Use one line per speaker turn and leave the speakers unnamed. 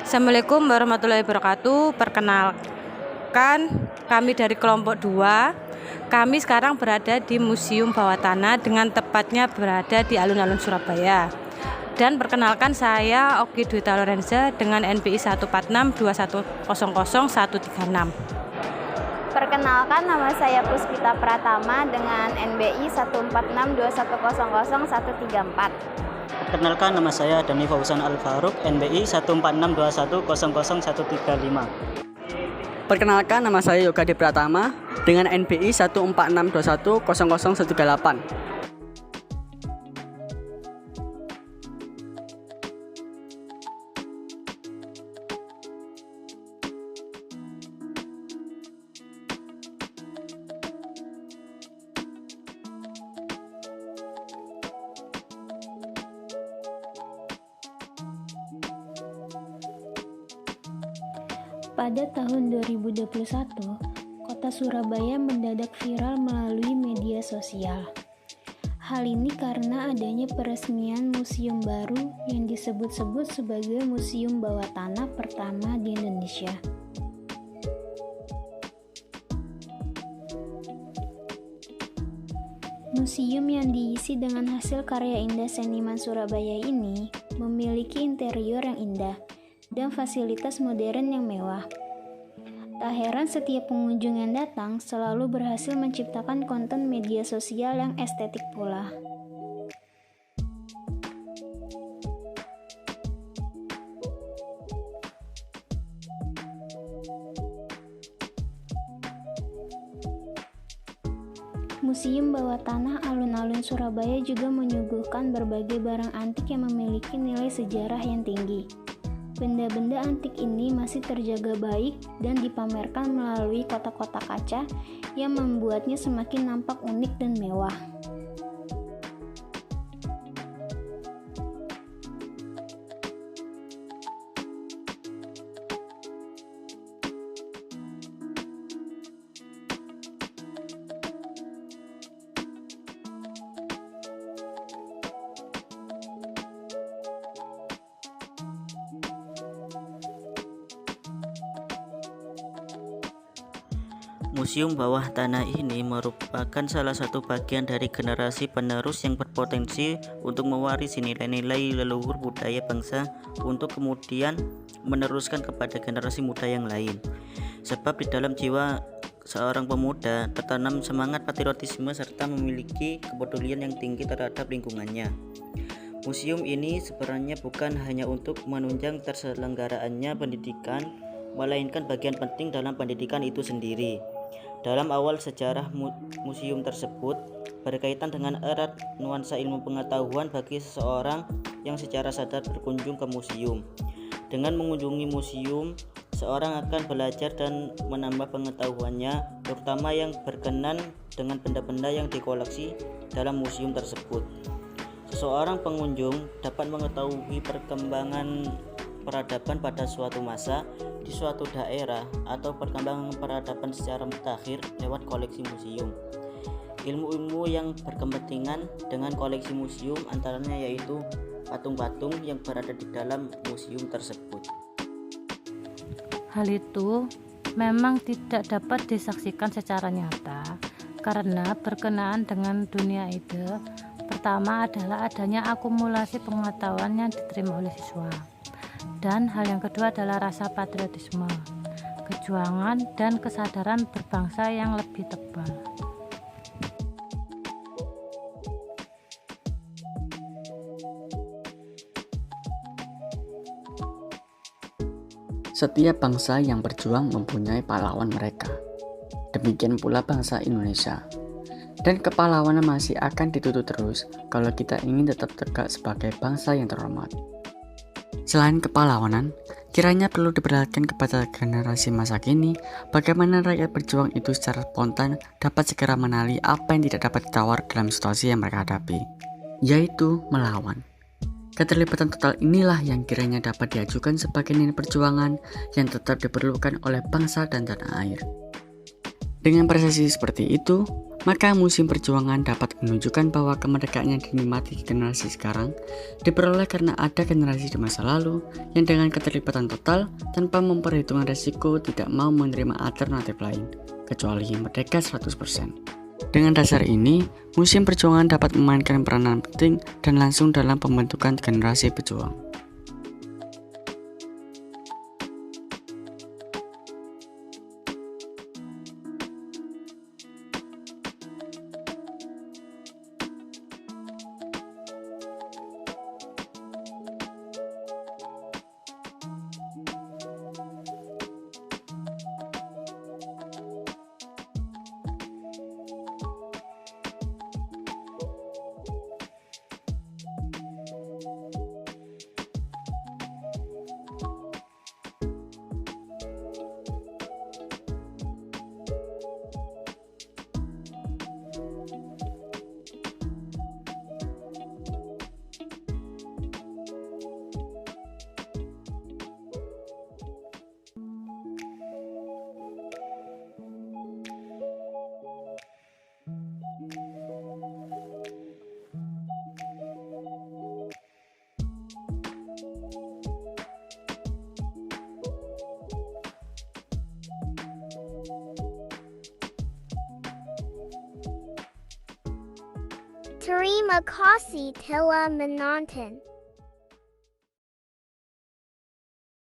Assalamualaikum warahmatullahi wabarakatuh. Perkenalkan, kami dari kelompok 2. Kami sekarang berada di Museum Bawah Tanah, dengan tepatnya berada di alun-alun Surabaya. Dan perkenalkan, saya Oki Dwita Lorenza dengan NPI 14621000136.
Perkenalkan, nama saya Puspita Pratama dengan NBI 14621000134.
Perkenalkan, nama saya Dani Fauzan Al-Faruq, NBI 14621000135.
Perkenalkan, nama saya Yoga Di Pratama dengan NBI 14621000138.
Pada tahun 2021, kota Surabaya mendadak viral melalui media sosial. Hal ini karena adanya peresmian museum baru yang disebut-sebut sebagai Museum Bawah Tanah pertama di Indonesia. Museum yang diisi dengan hasil karya indah seniman Surabaya ini memiliki interior yang indah dan fasilitas modern yang mewah. Tak heran setiap pengunjung yang datang selalu berhasil menciptakan konten media sosial yang estetik pula. Museum Bawah Tanah Alun-Alun Surabaya juga menyuguhkan berbagai barang antik yang memiliki nilai sejarah yang tinggi. Benda-benda antik ini masih terjaga baik dan dipamerkan melalui kotak-kotak kaca yang membuatnya semakin nampak unik dan mewah.
Museum Bawah Tanah ini merupakan salah satu bagian dari generasi penerus yang berpotensi untuk mewarisi nilai-nilai leluhur budaya bangsa untuk kemudian meneruskan kepada generasi muda yang lain. Sebab di dalam jiwa seorang pemuda tertanam semangat patriotisme serta memiliki kepedulian yang tinggi terhadap lingkungannya. Museum ini sebenarnya bukan hanya untuk menunjang terselenggaraannya pendidikan, melainkan bagian penting dalam pendidikan itu sendiri. Dalam awal sejarah museum tersebut berkaitan dengan erat nuansa ilmu pengetahuan bagi seseorang yang secara sadar berkunjung ke museum. Dengan mengunjungi museum, seorang akan belajar dan menambah pengetahuannya, terutama yang berkenan dengan benda-benda yang dikoleksi dalam museum tersebut. Seseorang pengunjung dapat mengetahui perkembangan peradaban pada suatu masa di suatu daerah atau perkembangan peradaban secara mutakhir lewat koleksi museum. Ilmu-ilmu yang berkepentingan dengan koleksi museum antaranya yaitu patung-patung yang berada di dalam museum tersebut.
Hal itu memang tidak dapat disaksikan secara nyata karena berkenaan dengan dunia ide. Pertama adalah adanya akumulasi pengetahuan yang diterima oleh siswa. Dan hal yang kedua adalah rasa patriotisme, kejuangan, dan kesadaran berbangsa yang lebih tebal.
Setiap bangsa yang berjuang mempunyai pahlawan mereka. Demikian pula bangsa Indonesia. Dan kepahlawanan masih akan dituntut terus kalau kita ingin tetap tegak sebagai bangsa yang terhormat. Selain kepahlawanan, kiranya perlu diperlihatkan kepada generasi masa kini bagaimana rakyat berjuang itu secara spontan dapat segera mengenali apa yang tidak dapat ditawar dalam situasi yang mereka hadapi, yaitu melawan. Keterlibatan total inilah yang kiranya dapat diajukan sebagai nilai perjuangan yang tetap diperlukan oleh bangsa dan tanah air. Dengan prestasi seperti itu, maka Museum Perjuangan dapat menunjukkan bahwa kemerdekaan yang dinikmati generasi sekarang diperoleh karena ada generasi di masa lalu yang dengan keterlibatan total tanpa memperhitungkan resiko tidak mau menerima alternatif lain, kecuali merdeka 100%. Dengan dasar ini, Museum Perjuangan dapat memainkan peranan penting dan langsung dalam pembentukan generasi pejuang.
Terima kasih telah menonton!